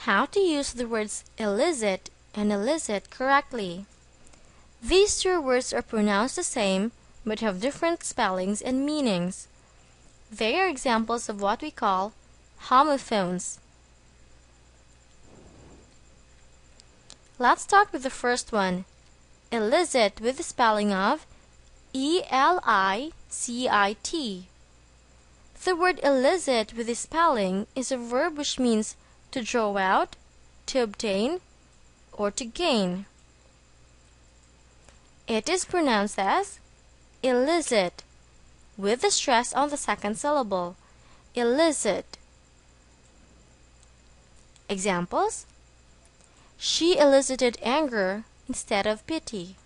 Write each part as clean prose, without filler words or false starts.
How to use the words illicit and illicit correctly. These two words are pronounced the same but have different spellings and meanings. They are examples of what we call homophones. Let's start with the first one, illicit, with the spelling of E-L-I-C-I-T. The word illicit with the spelling is a verb which means to draw out, to obtain, or to gain. It is pronounced as illicit, with the stress on the second syllable, illicit. Examples: she elicited anger instead of pity.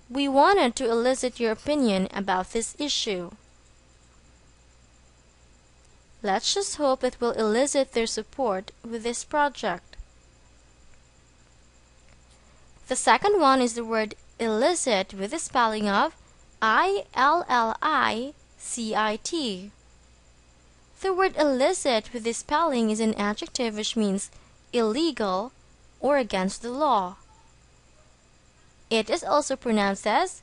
We wanted to elicit your opinion about this issue. Let's just hope it will elicit their support with this project. The second one is the word illicit with the spelling of I-L-L-I-C-I-T. The word illicit with this spelling is an adjective which means illegal or against the law. It is also pronounced as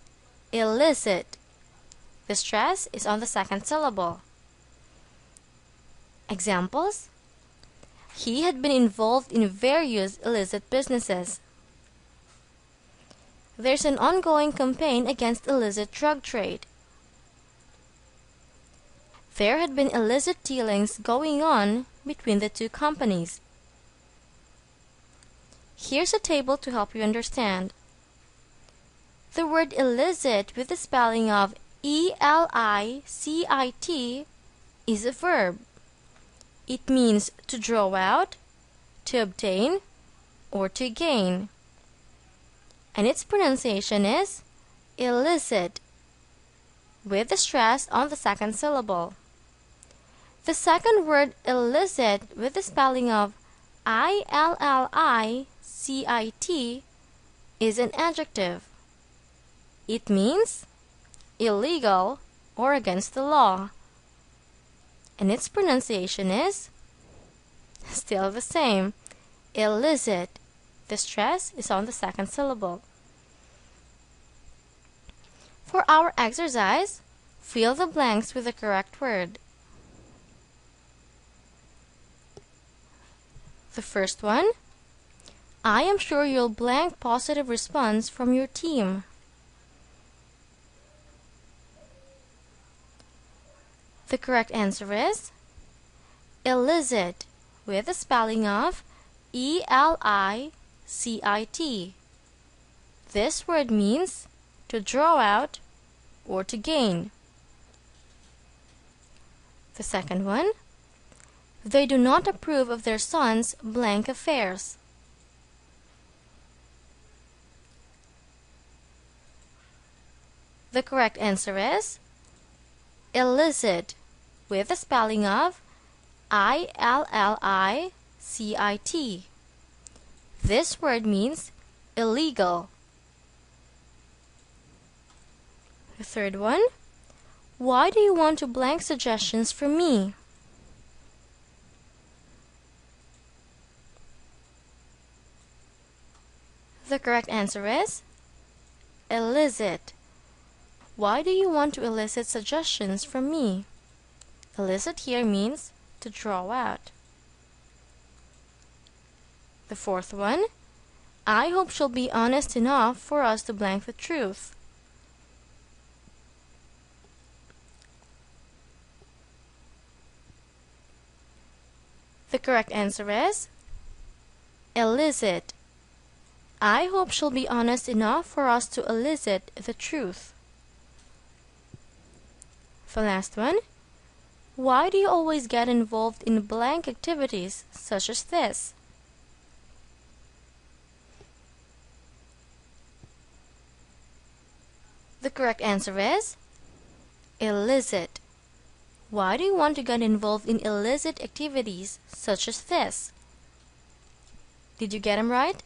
illicit. The stress is on the second syllable. Examples: he had been involved in various illicit businesses. There's an ongoing campaign against illicit drug trade. There had been illicit dealings going on between the two companies. Here's a table to help you understand. The word illicit with the spelling of E-L-I-C-I-T is a verb. It means to draw out, to obtain, or to gain. And its pronunciation is illicit, with the stress on the second syllable. The second word illicit with the spelling of I-L-L-I-C-I-T is an adjective. It means illegal or against the law. And its pronunciation is still the same, illicit. The stress is on the second syllable. For our exercise, fill the blanks with the correct word. The first one, I am sure you'll blank positive response from your team. The correct answer is illicit, with the spelling of E-L-I-C-I-T. This word means to draw out or to gain. The second one, they do not approve of their son's blank affairs. The correct answer is illicit, with the spelling of I-L-L-I-C-I-T. This word means illegal. The third one, why do you want to blank suggestions from me? The correct answer is illicit. Why do you want to elicit suggestions from me? Elicit here means to draw out. The fourth one, I hope she'll be honest enough for us to blank the truth. The correct answer is illicit. I hope she'll be honest enough for us to elicit the truth. The last one, why do you always get involved in blank activities such as this? The correct answer is illicit. Why do you want to get involved in illicit activities such as this? Did you get them right?